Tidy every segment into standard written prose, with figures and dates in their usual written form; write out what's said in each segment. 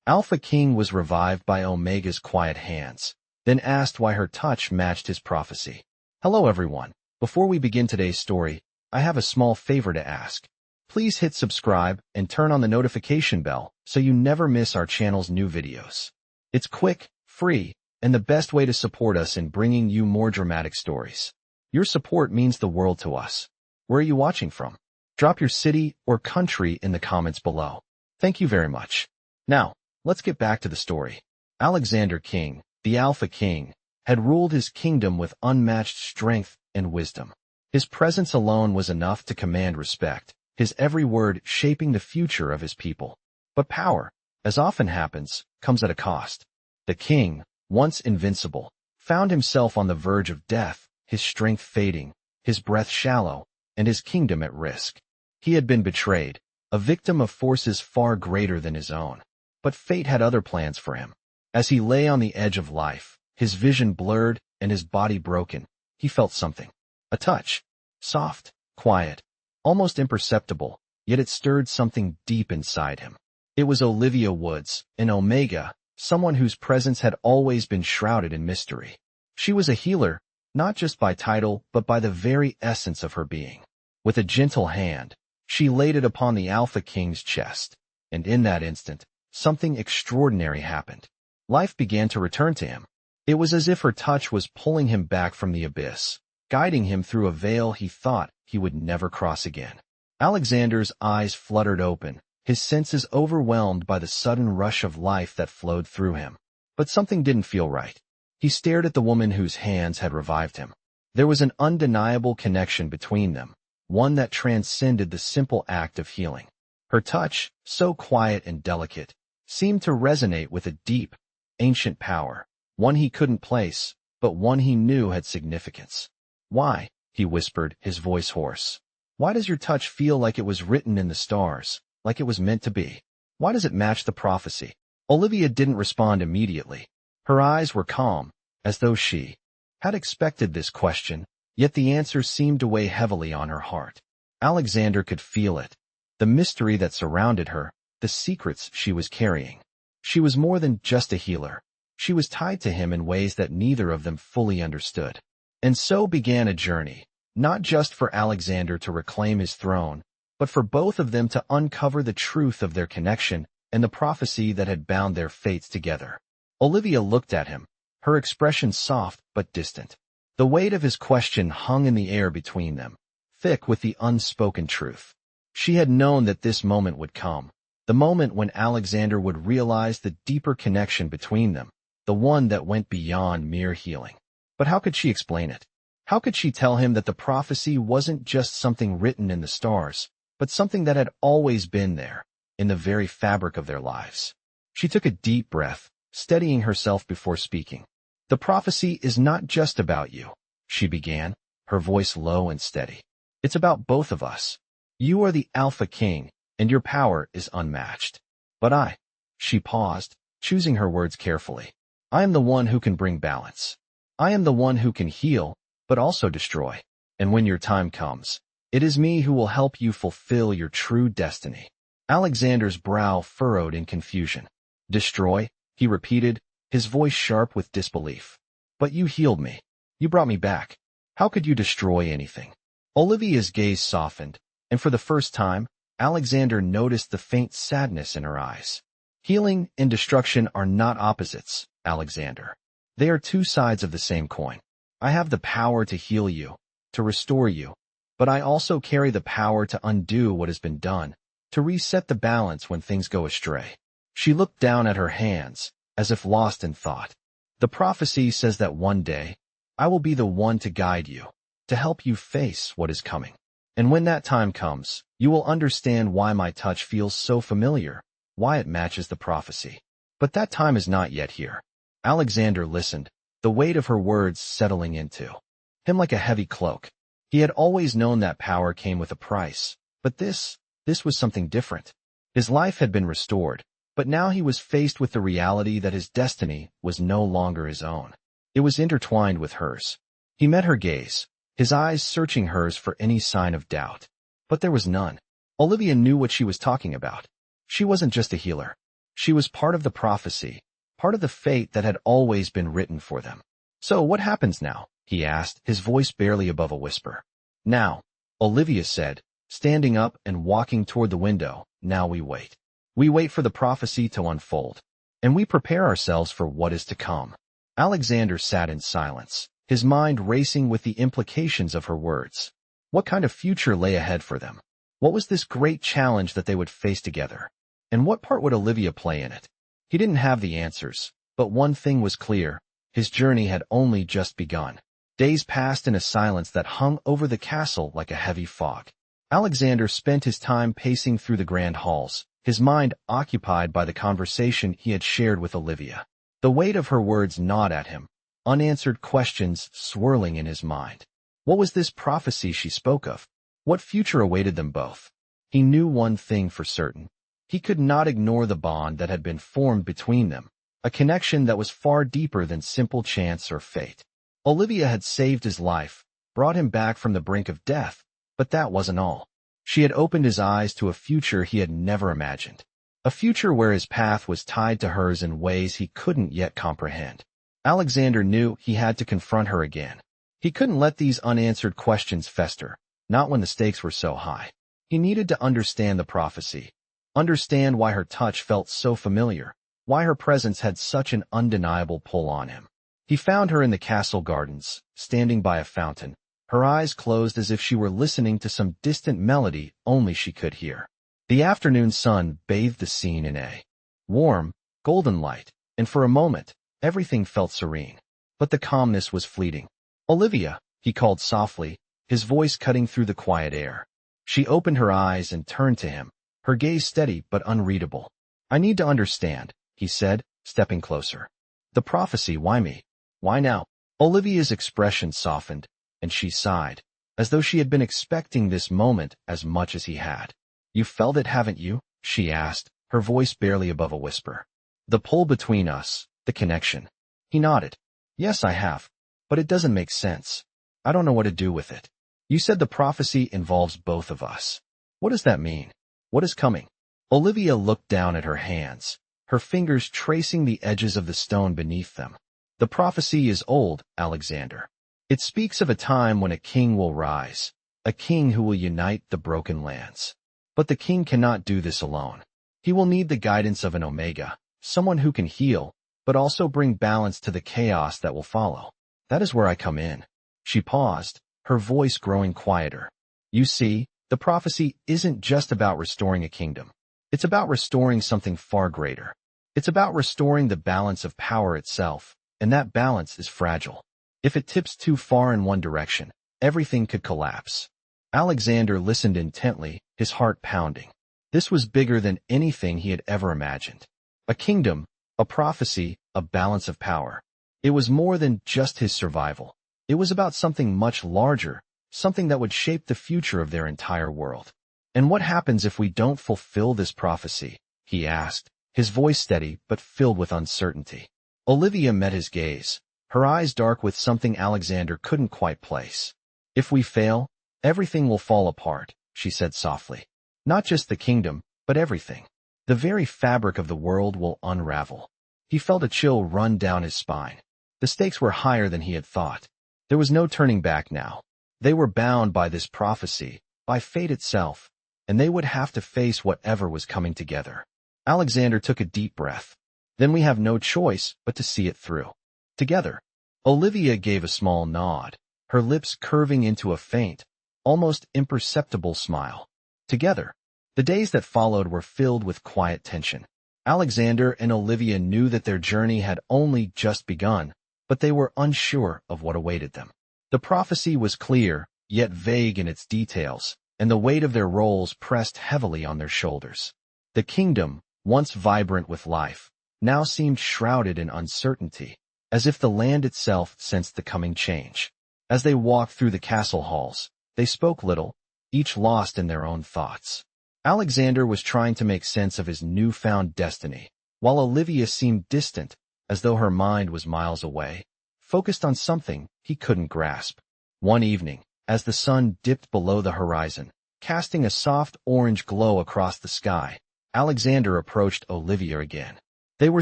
Alpha King was revived by Omega's quiet hands, then asked why her touch matched his prophecy. Hello everyone. Before we begin today's story, I have a small favor to ask. Please hit subscribe and turn on the notification bell so you never miss our channel's new videos. It's quick, free, and the best way to support us in bringing you more dramatic stories. Your support means the world to us. Where are you watching from? Drop your city or country in the comments below. Thank you very much. Now, let's get back to the story. Alexander King, the Alpha King, had ruled his kingdom with unmatched strength and wisdom. His presence alone was enough to command respect, his every word shaping the future of his people. But power, as often happens, comes at a cost. The king, once invincible, found himself on the verge of death, his strength fading, his breath shallow, and his kingdom at risk. He had been betrayed, a victim of forces far greater than his own. But fate had other plans for him. As he lay on the edge of life, his vision blurred and his body broken, he felt something. A touch. Soft, quiet, almost imperceptible, yet it stirred something deep inside him. It was Olivia Woods, an Omega, someone whose presence had always been shrouded in mystery. She was a healer, not just by title, but by the very essence of her being. With a gentle hand, she laid it upon the Alpha King's chest, and in that instant, something extraordinary happened. Life began to return to him. It was as if her touch was pulling him back from the abyss, guiding him through a veil he thought he would never cross again. Alexander's eyes fluttered open, his senses overwhelmed by the sudden rush of life that flowed through him. But something didn't feel right. He stared at the woman whose hands had revived him. There was an undeniable connection between them, one that transcended the simple act of healing. Her touch, so quiet and delicate, seemed to resonate with a deep, ancient power, one he couldn't place, but one he knew had significance. "Why?" he whispered, his voice hoarse. "Why does your touch feel like it was written in the stars, like it was meant to be? Why does it match the prophecy?" Olivia didn't respond immediately. Her eyes were calm, as though she had expected this question, yet the answer seemed to weigh heavily on her heart. Alexander could feel it, the mystery that surrounded her, the secrets she was carrying. She was more than just a healer. She was tied to him in ways that neither of them fully understood. And so began a journey, not just for Alexander to reclaim his throne, but for both of them to uncover the truth of their connection and the prophecy that had bound their fates together. Olivia looked at him, her expression soft but distant. The weight of his question hung in the air between them, thick with the unspoken truth. She had known that this moment would come, the moment when Alexander would realize the deeper connection between them, the one that went beyond mere healing. But how could she explain it? How could she tell him that the prophecy wasn't just something written in the stars, but something that had always been there, in the very fabric of their lives? She took a deep breath, steadying herself before speaking. "The prophecy is not just about you," she began, her voice low and steady. "It's about both of us. You are the Alpha King, and your power is unmatched. But she paused, choosing her words carefully. "I am the one who can bring balance. I am the one who can heal, but also destroy. And when your time comes, it is me who will help you fulfill your true destiny." Alexander's brow furrowed in confusion. "Destroy?" he repeated, his voice sharp with disbelief. "But you healed me. You brought me back. How could you destroy anything?" Olivia's gaze softened, and for the first time, Alexander noticed the faint sadness in her eyes. "Healing and destruction are not opposites, Alexander. They are two sides of the same coin. I have the power to heal you, to restore you, but I also carry the power to undo what has been done, to reset the balance when things go astray." She looked down at her hands, as if lost in thought. "The prophecy says that one day, I will be the one to guide you, to help you face what is coming. And when that time comes, you will understand why my touch feels so familiar, why it matches the prophecy. But that time is not yet here." Alexander listened, the weight of her words settling into him like a heavy cloak. He had always known that power came with a price, but this was something different. His life had been restored, but now he was faced with the reality that his destiny was no longer his own. It was intertwined with hers. He met her gaze, his eyes searching hers for any sign of doubt. But there was none. Olivia knew what she was talking about. She wasn't just a healer. She was part of the prophecy, part of the fate that had always been written for them. "So what happens now?" he asked, his voice barely above a whisper. "Now," Olivia said, standing up and walking toward the window, "now we wait. We wait for the prophecy to unfold, and we prepare ourselves for what is to come." Alexander sat in silence, his mind racing with the implications of her words. What kind of future lay ahead for them? What was this great challenge that they would face together? And what part would Olivia play in it? He didn't have the answers, but one thing was clear: his journey had only just begun. Days passed in a silence that hung over the castle like a heavy fog. Alexander spent his time pacing through the grand halls, his mind occupied by the conversation he had shared with Olivia. The weight of her words gnawed at him, unanswered questions swirling in his mind. What was this prophecy she spoke of? What future awaited them both? He knew one thing for certain. He could not ignore the bond that had been formed between them, a connection that was far deeper than simple chance or fate. Olivia had saved his life, brought him back from the brink of death, but that wasn't all. She had opened his eyes to a future he had never imagined, a future where his path was tied to hers in ways he couldn't yet comprehend. Alexander knew he had to confront her again. He couldn't let these unanswered questions fester, not when the stakes were so high. He needed to understand the prophecy, understand why her touch felt so familiar, why her presence had such an undeniable pull on him. He found her in the castle gardens, standing by a fountain, her eyes closed as if she were listening to some distant melody only she could hear. The afternoon sun bathed the scene in a warm, golden light, and for a moment, everything felt serene. But the calmness was fleeting. "Olivia," he called softly, his voice cutting through the quiet air. She opened her eyes and turned to him, her gaze steady but unreadable. "I need to understand," he said, stepping closer. "The prophecy, why me? Why now?" Olivia's expression softened, and she sighed, as though she had been expecting this moment as much as he had. "You felt it, haven't you?" she asked, her voice barely above a whisper. "The pull between us, the connection." He nodded. "Yes, I have. But it doesn't make sense. I don't know what to do with it. You said the prophecy involves both of us. What does that mean? What is coming?" Olivia looked down at her hands, her fingers tracing the edges of the stone beneath them. "The prophecy is old, Alexander. It speaks of a time when a king will rise, a king who will unite the broken lands. But the king cannot do this alone. He will need the guidance of an Omega, someone who can heal, but also bring balance to the chaos that will follow. That is where I come in." She paused, her voice growing quieter. "You see, the prophecy isn't just about restoring a kingdom. It's about restoring something far greater. It's about restoring the balance of power itself, and that balance is fragile. If it tips too far in one direction, everything could collapse." Alexander listened intently, his heart pounding. This was bigger than anything he had ever imagined. A kingdom, a prophecy, a balance of power. It was more than just his survival. It was about something much larger, something that would shape the future of their entire world. "And what happens if we don't fulfill this prophecy?" he asked, his voice steady but filled with uncertainty. Olivia met his gaze, her eyes dark with something Alexander couldn't quite place. "If we fail, everything will fall apart," she said softly. "Not just the kingdom, but everything. The very fabric of the world will unravel." He felt a chill run down his spine. The stakes were higher than he had thought. There was no turning back now. They were bound by this prophecy, by fate itself, and they would have to face whatever was coming together. Alexander took a deep breath. "Then we have no choice but to see it through. Together." Olivia gave a small nod, her lips curving into a faint, almost imperceptible smile. Together. The days that followed were filled with quiet tension. Alexander and Olivia knew that their journey had only just begun, but they were unsure of what awaited them. The prophecy was clear, yet vague in its details, and the weight of their roles pressed heavily on their shoulders. The kingdom, once vibrant with life, now seemed shrouded in uncertainty, as if the land itself sensed the coming change. As they walked through the castle halls, they spoke little, each lost in their own thoughts. Alexander was trying to make sense of his newfound destiny, while Olivia seemed distant, as though her mind was miles away, focused on something he couldn't grasp. One evening, as the sun dipped below the horizon, casting a soft orange glow across the sky, Alexander approached Olivia again. They were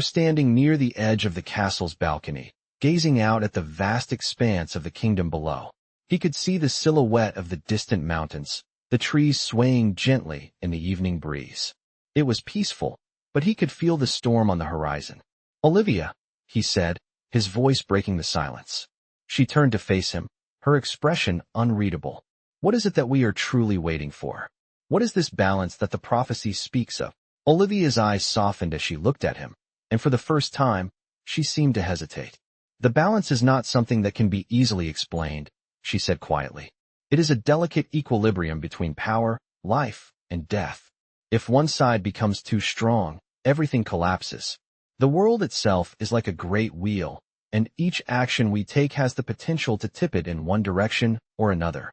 standing near the edge of the castle's balcony, gazing out at the vast expanse of the kingdom below. He could see the silhouette of the distant mountains, the trees swaying gently in the evening breeze. It was peaceful, but he could feel the storm on the horizon. "Olivia," he said, his voice breaking the silence. She turned to face him, her expression unreadable. "What is it that we are truly waiting for? What is this balance that the prophecy speaks of?" Olivia's eyes softened as she looked at him, and for the first time, she seemed to hesitate. "The balance is not something that can be easily explained," she said quietly. "It is a delicate equilibrium between power, life, and death. If one side becomes too strong, everything collapses. The world itself is like a great wheel, and each action we take has the potential to tip it in one direction or another."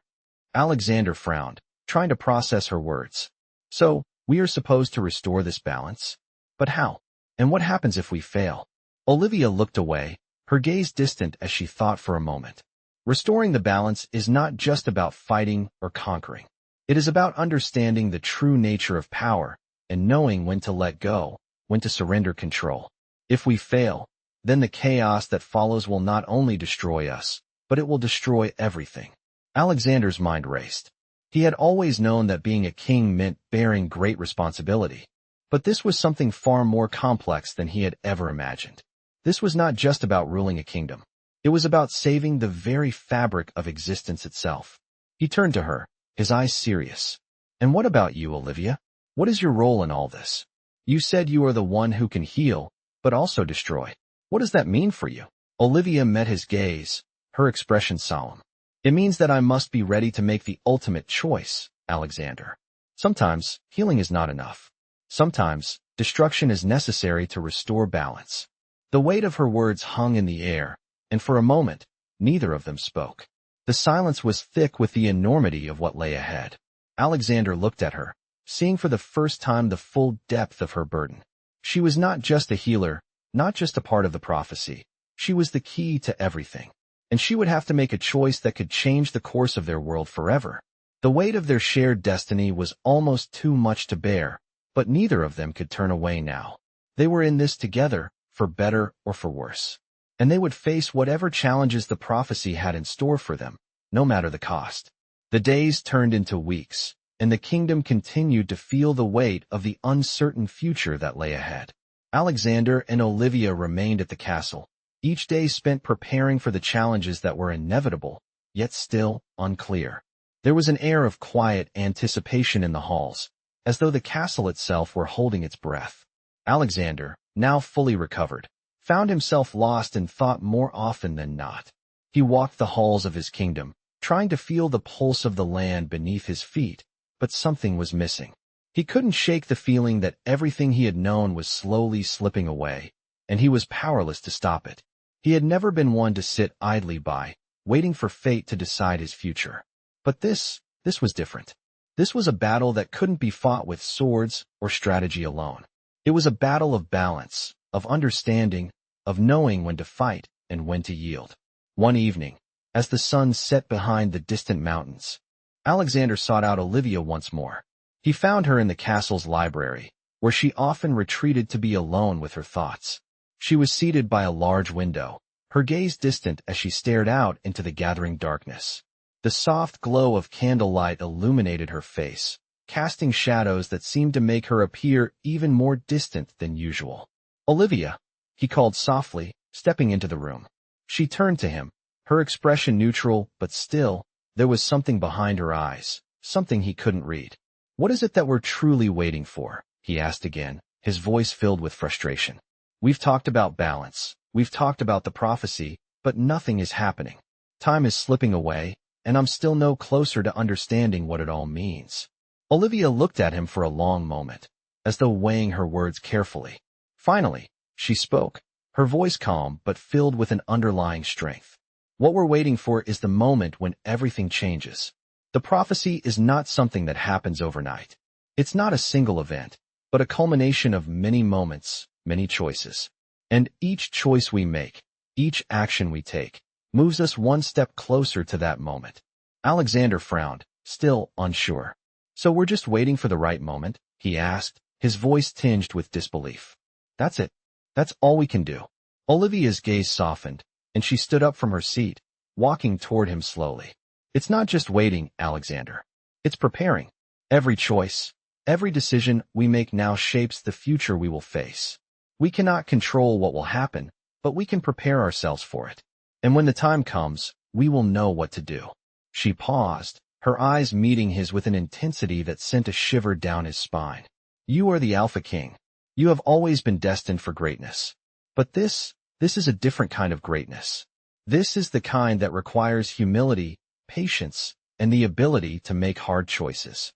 Alexander frowned, trying to process her words. "So, we are supposed to restore this balance? But how? And what happens if we fail?" Olivia looked away, her gaze distant as she thought for a moment. Restoring the balance is not just about fighting or conquering. It is about understanding the true nature of power and knowing when to let go, when to surrender control. If we fail, then the chaos that follows will not only destroy us, but it will destroy everything. Alexander's mind raced. He had always known that being a king meant bearing great responsibility, but this was something far more complex than he had ever imagined. This was not just about ruling a kingdom. It was about saving the very fabric of existence itself. He turned to her, his eyes serious. "And what about you, Olivia? What is your role in all this? You said you are the one who can heal, but also destroy. What does that mean for you?" Olivia met his gaze, her expression solemn. "It means that I must be ready to make the ultimate choice, Alexander. Sometimes, healing is not enough. Sometimes, destruction is necessary to restore balance." The weight of her words hung in the air, and for a moment, neither of them spoke. The silence was thick with the enormity of what lay ahead. Alexander looked at her, seeing for the first time the full depth of her burden. She was not just a healer, not just a part of the prophecy. She was the key to everything. And she would have to make a choice that could change the course of their world forever. The weight of their shared destiny was almost too much to bear, but neither of them could turn away now. They were in this together, for better or for worse. And they would face whatever challenges the prophecy had in store for them, no matter the cost. The days turned into weeks, and the kingdom continued to feel the weight of the uncertain future that lay ahead. Alexander and Olivia remained at the castle, each day spent preparing for the challenges that were inevitable, yet still unclear. There was an air of quiet anticipation in the halls, as though the castle itself were holding its breath. Alexander, now fully recovered, found himself lost in thought more often than not. He walked the halls of his kingdom, trying to feel the pulse of the land beneath his feet, but something was missing. He couldn't shake the feeling that everything he had known was slowly slipping away, and he was powerless to stop it. He had never been one to sit idly by, waiting for fate to decide his future. But this was different. This was a battle that couldn't be fought with swords or strategy alone. It was a battle of balance, of understanding, of knowing when to fight and when to yield. One evening, as the sun set behind the distant mountains, Alexander sought out Olivia once more. He found her in the castle's library, where she often retreated to be alone with her thoughts. She was seated by a large window, her gaze distant as she stared out into the gathering darkness. The soft glow of candlelight illuminated her face, casting shadows that seemed to make her appear even more distant than usual. "Olivia," he called softly, stepping into the room. She turned to him, her expression neutral, but still, there was something behind her eyes, something he couldn't read. "What is it that we're truly waiting for?" he asked again, his voice filled with frustration. "We've talked about balance, we've talked about the prophecy, but nothing is happening. Time is slipping away, and I'm still no closer to understanding what it all means." Olivia looked at him for a long moment, as though weighing her words carefully. Finally, she spoke, her voice calm but filled with an underlying strength. "What we're waiting for is the moment when everything changes. The prophecy is not something that happens overnight. It's not a single event, but a culmination of many moments, many choices. And each choice we make, each action we take, moves us one step closer to that moment." Alexander frowned, still unsure. "So we're just waiting for the right moment?" he asked, his voice tinged with disbelief. That's it. That's all we can do. Olivia's gaze softened, and she stood up from her seat, walking toward him slowly. It's not just waiting, Alexander. It's preparing. Every choice, every decision we make now shapes the future we will face. We cannot control what will happen, but we can prepare ourselves for it. And when the time comes, we will know what to do. She paused, her eyes meeting his with an intensity that sent a shiver down his spine. You are the Alpha King. You have always been destined for greatness. But this is a different kind of greatness. This is the kind that requires humility, patience, and the ability to make hard choices.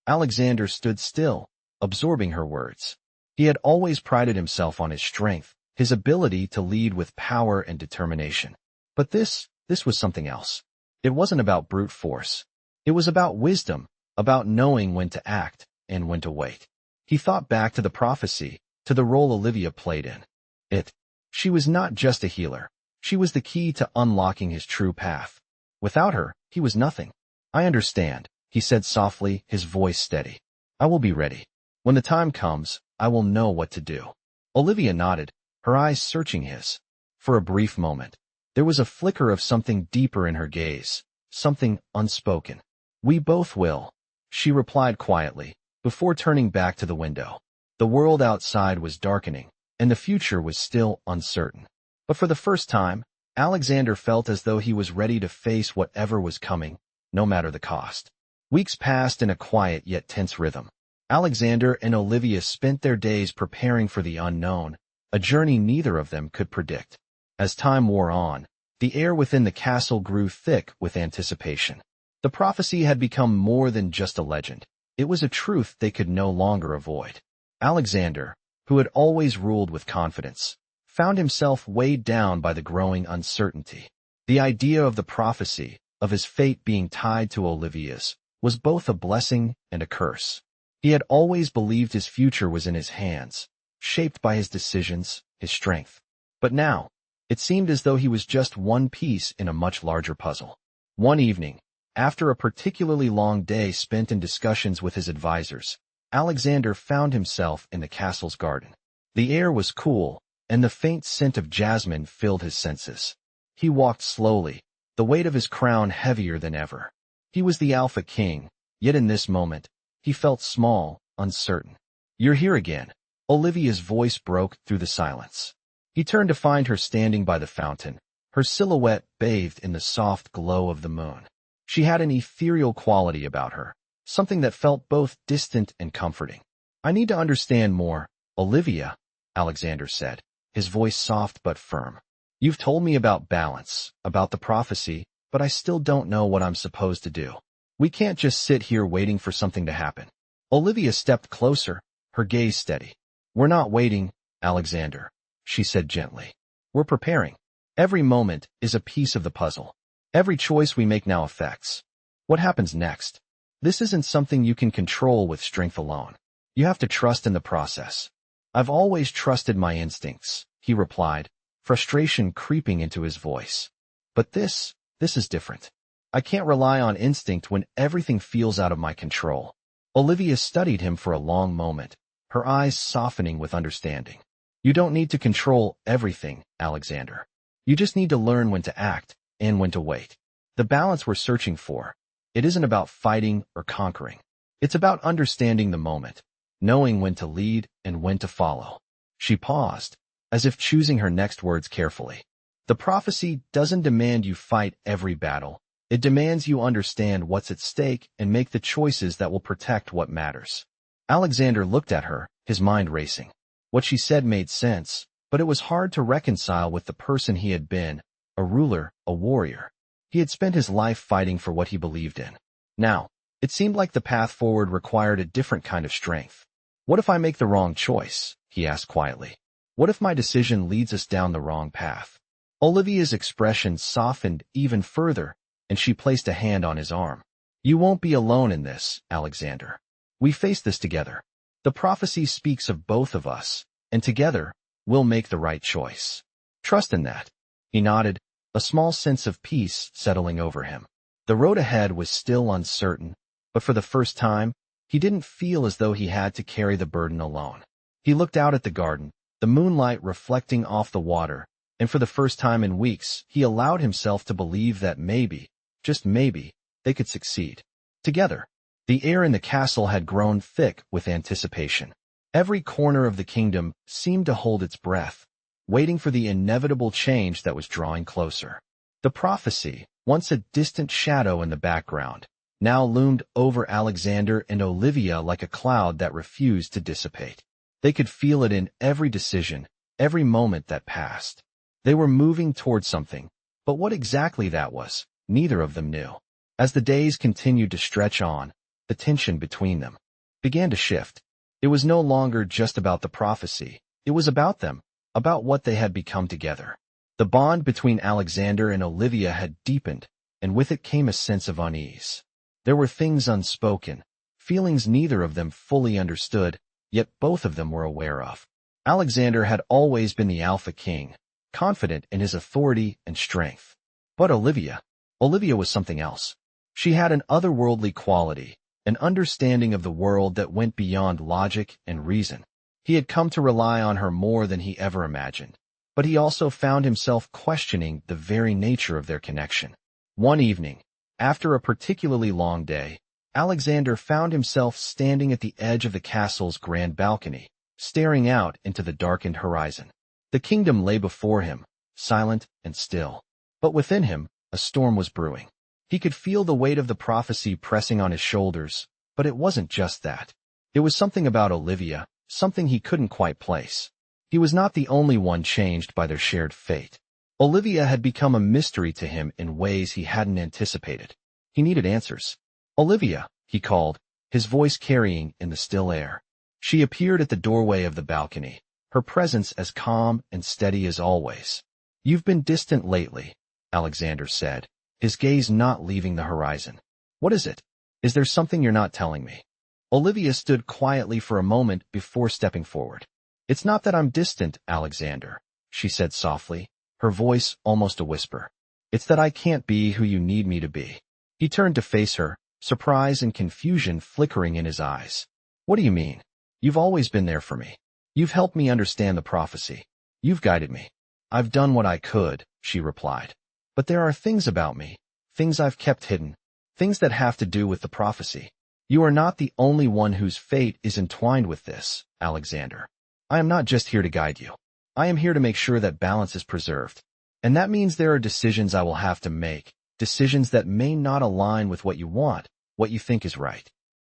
Alexander stood still, absorbing her words. He had always prided himself on his strength, his ability to lead with power and determination. But this was something else. It wasn't about brute force. It was about wisdom, about knowing when to act and when to wait. He thought back to the prophecy, to the role Olivia played in it. She was not just a healer. She was the key to unlocking his true path. Without her, he was nothing. I understand, he said softly, his voice steady. I will be ready. When the time comes, I will know what to do. Olivia nodded, her eyes searching his. For a brief moment, there was a flicker of something deeper in her gaze, something unspoken. We both will, she replied quietly, before turning back to the window. The world outside was darkening, and the future was still uncertain. But for the first time, Alexander felt as though he was ready to face whatever was coming, no matter the cost. Weeks passed in a quiet yet tense rhythm. Alexander and Olivia spent their days preparing for the unknown, a journey neither of them could predict. As time wore on, the air within the castle grew thick with anticipation. The prophecy had become more than just a legend. It was a truth they could no longer avoid. Alexander, who had always ruled with confidence, found himself weighed down by the growing uncertainty. The idea of the prophecy, of his fate being tied to Olivia's, was both a blessing and a curse. He had always believed his future was in his hands, shaped by his decisions, his strength. But now, it seemed as though he was just one piece in a much larger puzzle. One evening, after a particularly long day spent in discussions with his advisors, Alexander found himself in the castle's garden. The air was cool, and the faint scent of jasmine filled his senses. He walked slowly, the weight of his crown heavier than ever. He was the Alpha King, yet in this moment, he felt small, uncertain. You're here again. Olivia's voice broke through the silence. He turned to find her standing by the fountain, her silhouette bathed in the soft glow of the moon. She had an ethereal quality about her, something that felt both distant and comforting. I need to understand more, Olivia, Alexander said, his voice soft but firm. You've told me about balance, about the prophecy, but I still don't know what I'm supposed to do. We can't just sit here waiting for something to happen. Olivia stepped closer, her gaze steady. We're not waiting, Alexander, she said gently. We're preparing. Every moment is a piece of the puzzle. Every choice we make now affects what happens next. This isn't something you can control with strength alone. You have to trust in the process. I've always trusted my instincts, he replied, frustration creeping into his voice. But this is different. I can't rely on instinct when everything feels out of my control. Olivia studied him for a long moment, her eyes softening with understanding. You don't need to control everything, Alexander. You just need to learn when to act and when to wait. The balance we're searching for, it isn't about fighting or conquering. It's about understanding the moment, knowing when to lead and when to follow. She paused, as if choosing her next words carefully. The prophecy doesn't demand you fight every battle. It demands you understand what's at stake and make the choices that will protect what matters. Alexander looked at her, his mind racing. What she said made sense, but it was hard to reconcile with the person he had been, a ruler, a warrior. He had spent his life fighting for what he believed in. Now, it seemed like the path forward required a different kind of strength. What if I make the wrong choice? He asked quietly. What if my decision leads us down the wrong path? Olivia's expression softened even further, and she placed a hand on his arm. You won't be alone in this, Alexander. We face this together. The prophecy speaks of both of us, and together, we'll make the right choice. Trust in that. He nodded, a small sense of peace settling over him. The road ahead was still uncertain, but for the first time, He didn't feel as though he had to carry the burden alone. He looked out at the garden, the moonlight reflecting off the water, and for the first time in weeks, he allowed himself to believe that maybe, just maybe, they could succeed. Together. The air in the castle had grown thick with anticipation. Every corner of the kingdom seemed to hold its breath, waiting for the inevitable change that was drawing closer. The prophecy, once a distant shadow in the background, now loomed over Alexander and Olivia like a cloud that refused to dissipate. They could feel it in every decision, every moment that passed. They were moving toward something, but what exactly that was, neither of them knew. As the days continued to stretch on, the tension between them began to shift. It was no longer just about the prophecy. It was about them, about what they had become together. The bond between Alexander and Olivia had deepened, and with it came a sense of unease. There were things unspoken, feelings neither of them fully understood, yet both of them were aware of. Alexander had always been the alpha king, confident in his authority and strength. But Olivia was something else. She had an otherworldly quality, an understanding of the world that went beyond logic and reason. He had come to rely on her more than he ever imagined, but he also found himself questioning the very nature of their connection. One evening, after a particularly long day, Alexander found himself standing at the edge of the castle's grand balcony, staring out into the darkened horizon. The kingdom lay before him, silent and still. But within him, a storm was brewing. He could feel the weight of the prophecy pressing on his shoulders, but it wasn't just that. It was something about Olivia, something he couldn't quite place. He was not the only one changed by their shared fate. Olivia had become a mystery to him in ways he hadn't anticipated. He needed answers. "Olivia," he called, his voice carrying in the still air. She appeared at the doorway of the balcony, her presence as calm and steady as always. "You've been distant lately," Alexander said, his gaze not leaving the horizon. "What is it? Is there something you're not telling me?" Olivia stood quietly for a moment before stepping forward. "It's not that I'm distant, Alexander," she said softly, her voice almost a whisper. "It's that I can't be who you need me to be." He turned to face her, surprise and confusion flickering in his eyes. "What do you mean? You've always been there for me. You've helped me understand the prophecy. You've guided me." "I've done what I could," she replied. "But there are things about me, things I've kept hidden, things that have to do with the prophecy. You are not the only one whose fate is entwined with this, Alexander. I am not just here to guide you. I am here to make sure that balance is preserved. And that means there are decisions I will have to make, decisions that may not align with what you want, what you think is right."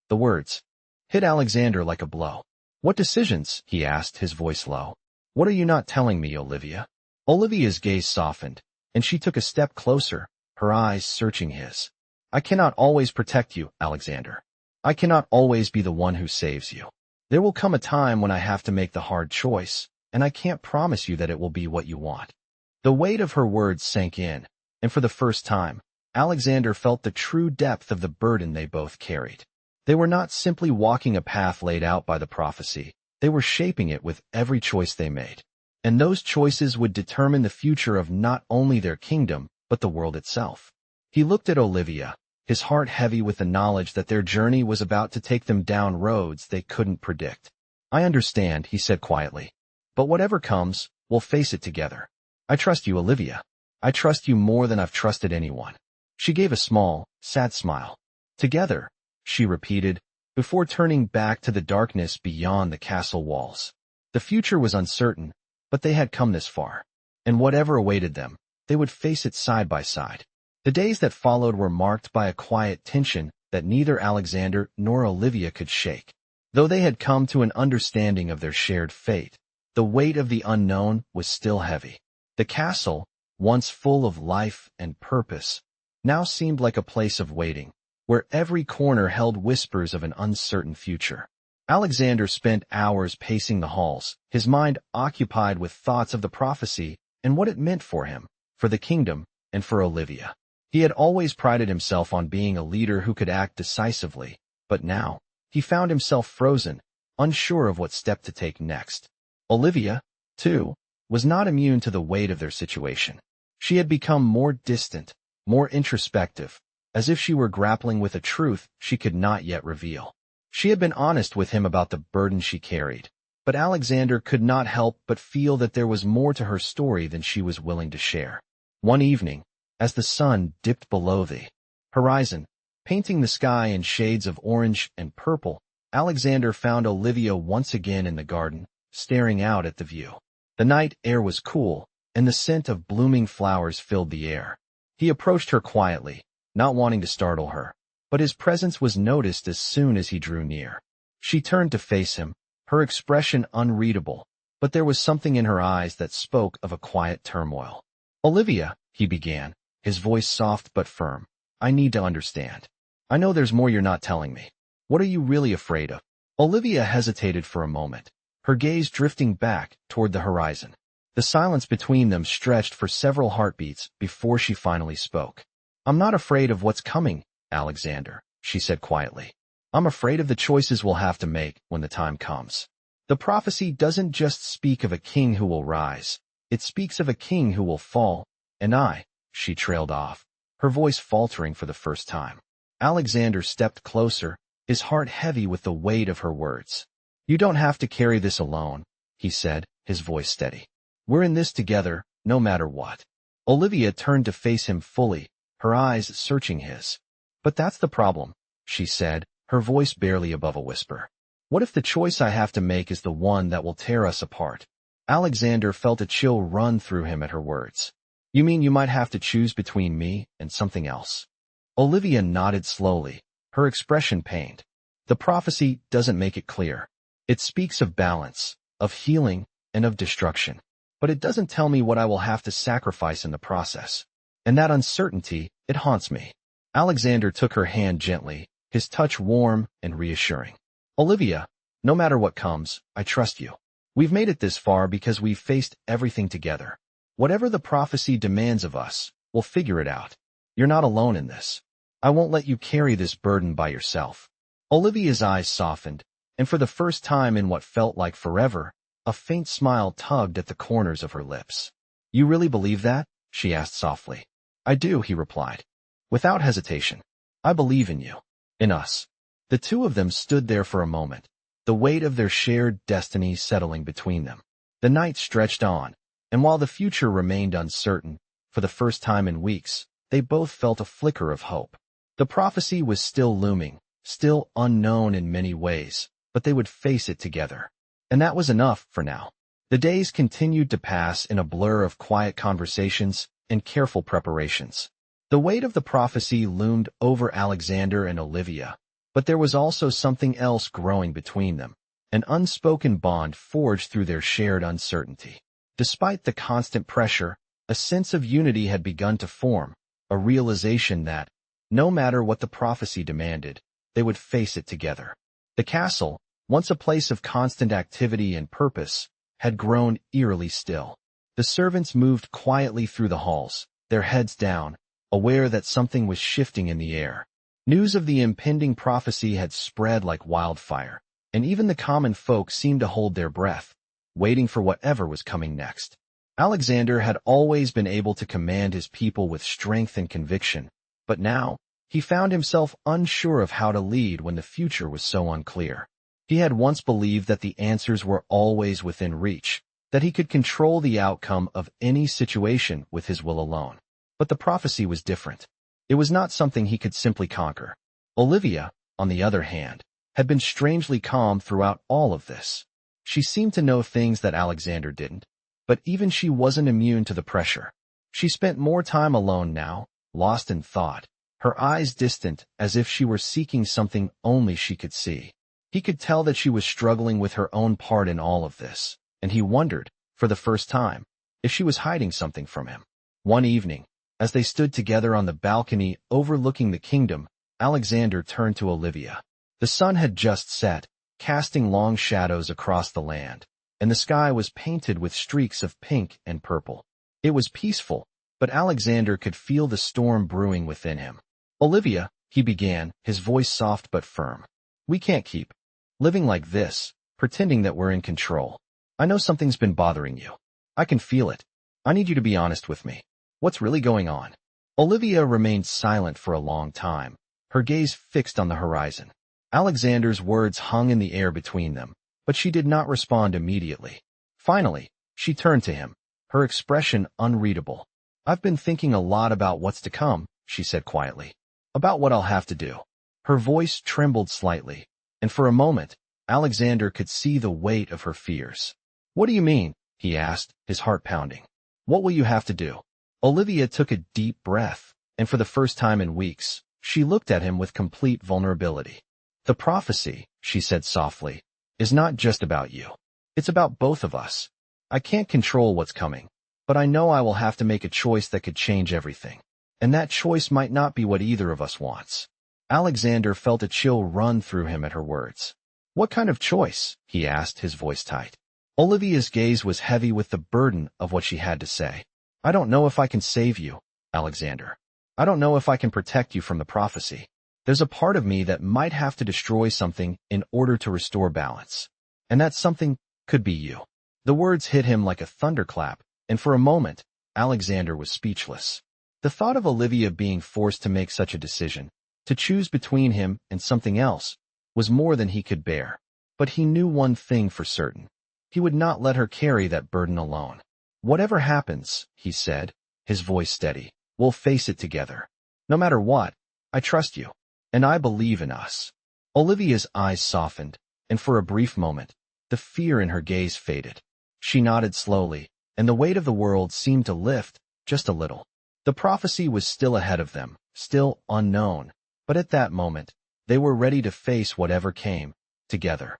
The words hit Alexander like a blow. "What decisions?" he asked, his voice low. "What are you not telling me, Olivia?" Olivia's gaze softened, and she took a step closer, her eyes searching his. "I cannot always protect you, Alexander. I cannot always be the one who saves you. There will come a time when I have to make the hard choice, and I can't promise you that it will be what you want." The weight of her words sank in, and for the first time, Alexander felt the true depth of the burden they both carried. They were not simply walking a path laid out by the prophecy, they were shaping it with every choice they made. And those choices would determine the future of not only their kingdom, but the world itself. He looked at Olivia, his heart heavy with the knowledge that their journey was about to take them down roads they couldn't predict. "I understand," he said quietly. "But whatever comes, we'll face it together. I trust you, Olivia. I trust you more than I've trusted anyone." She gave a small, sad smile. "Together," she repeated, before turning back to the darkness beyond the castle walls. The future was uncertain, but they had come this far. And whatever awaited them, they would face it side by side. The days that followed were marked by a quiet tension that neither Alexander nor Olivia could shake. Though they had come to an understanding of their shared fate, the weight of the unknown was still heavy. The castle, once full of life and purpose, now seemed like a place of waiting, where every corner held whispers of an uncertain future. Alexander spent hours pacing the halls, his mind occupied with thoughts of the prophecy and what it meant for him, for the kingdom, and for Olivia. He had always prided himself on being a leader who could act decisively, but now, he found himself frozen, unsure of what step to take next. Olivia, too, was not immune to the weight of their situation. She had become more distant, more introspective, as if she were grappling with a truth she could not yet reveal. She had been honest with him about the burden she carried, but Alexander could not help but feel that there was more to her story than she was willing to share. One evening, as the sun dipped below the horizon, painting the sky in shades of orange and purple, Alexander found Olivia once again in the garden, staring out at the view. The night air was cool, and the scent of blooming flowers filled the air. He approached her quietly, not wanting to startle her, but his presence was noticed as soon as he drew near. She turned to face him, her expression unreadable, but there was something in her eyes that spoke of a quiet turmoil. "Olivia," he began, his voice soft but firm, "I need to understand. I know there's more you're not telling me. What are you really afraid of?" Olivia hesitated for a moment, her gaze drifting back toward the horizon. The silence between them stretched for several heartbeats before she finally spoke. "I'm not afraid of what's coming, Alexander," she said quietly. "I'm afraid of the choices we'll have to make when the time comes. The prophecy doesn't just speak of a king who will rise. It speaks of a king who will fall, and she trailed off, her voice faltering for the first time. Alexander stepped closer, his heart heavy with the weight of her words. "You don't have to carry this alone," he said, his voice steady. "We're in this together, no matter what." Olivia turned to face him fully, her eyes searching his. "But that's the problem," she said, her voice barely above a whisper. "What if the choice I have to make is the one that will tear us apart?" Alexander felt a chill run through him at her words. "You mean you might have to choose between me and something else?" Olivia nodded slowly, her expression pained. "The prophecy doesn't make it clear. It speaks of balance, of healing, and of destruction. But it doesn't tell me what I will have to sacrifice in the process. And that uncertainty, it haunts me." Alexander took her hand gently, his touch warm and reassuring. "Olivia, no matter what comes, I trust you. We've made it this far because we've faced everything together. Whatever the prophecy demands of us, we'll figure it out. You're not alone in this. I won't let you carry this burden by yourself." Olivia's eyes softened, and for the first time in what felt like forever, a faint smile tugged at the corners of her lips. "You really believe that?" she asked softly. "I do," he replied, without hesitation. "I believe in you. In us." The two of them stood there for a moment, the weight of their shared destiny settling between them. The night stretched on, and while the future remained uncertain, for the first time in weeks, they both felt a flicker of hope. The prophecy was still looming, still unknown in many ways, but they would face it together. And that was enough for now. The days continued to pass in a blur of quiet conversations and careful preparations. The weight of the prophecy loomed over Alexander and Olivia, but there was also something else growing between them, an unspoken bond forged through their shared uncertainty. Despite the constant pressure, a sense of unity had begun to form, a realization that, no matter what the prophecy demanded, they would face it together. The castle, once a place of constant activity and purpose, had grown eerily still. The servants moved quietly through the halls, their heads down, aware that something was shifting in the air. News of the impending prophecy had spread like wildfire, and even the common folk seemed to hold their breath, waiting for whatever was coming next. Alexander had always been able to command his people with strength and conviction, but now, he found himself unsure of how to lead when the future was so unclear. He had once believed that the answers were always within reach, that he could control the outcome of any situation with his will alone. But the prophecy was different. It was not something he could simply conquer. Olivia, on the other hand, had been strangely calm throughout all of this. She seemed to know things that Alexander didn't, but even she wasn't immune to the pressure. She spent more time alone now, lost in thought, her eyes distant as if she were seeking something only she could see. He could tell that she was struggling with her own part in all of this, and he wondered, for the first time, if she was hiding something from him. One evening, as they stood together on the balcony overlooking the kingdom, Alexander turned to Olivia. The sun had just set, casting long shadows across the land, and the sky was painted with streaks of pink and purple. It was peaceful, but Alexander could feel the storm brewing within him. "Olivia," he began, his voice soft but firm. "We can't keep living like this, pretending that we're in control. I know something's been bothering you. I can feel it. I need you to be honest with me. What's really going on?" Olivia remained silent for a long time, her gaze fixed on the horizon. Alexander's words hung in the air between them, but she did not respond immediately. Finally, she turned to him, her expression unreadable. I've been thinking a lot about what's to come, she said quietly. About what I'll have to do. Her voice trembled slightly, and for a moment, Alexander could see the weight of her fears. What do you mean? He asked, his heart pounding. What will you have to do? Olivia took a deep breath, and for the first time in weeks, she looked at him with complete vulnerability. The prophecy, she said softly, is not just about you. It's about both of us. I can't control what's coming, but I know I will have to make a choice that could change everything. And that choice might not be what either of us wants. Alexander felt a chill run through him at her words. What kind of choice? He asked, his voice tight. Olivia's gaze was heavy with the burden of what she had to say. I don't know if I can save you, Alexander. I don't know if I can protect you from the prophecy. There's a part of me that might have to destroy something in order to restore balance. And that something could be you. The words hit him like a thunderclap, and for a moment, Alexander was speechless. The thought of Olivia being forced to make such a decision, to choose between him and something else, was more than he could bear. But he knew one thing for certain. He would not let her carry that burden alone. Whatever happens, he said, his voice steady, we'll face it together. No matter what, I trust you, and I believe in us. Olivia's eyes softened, and for a brief moment, the fear in her gaze faded. She nodded slowly, and the weight of the world seemed to lift, just a little. The prophecy was still ahead of them, still unknown, but at that moment, they were ready to face whatever came, together.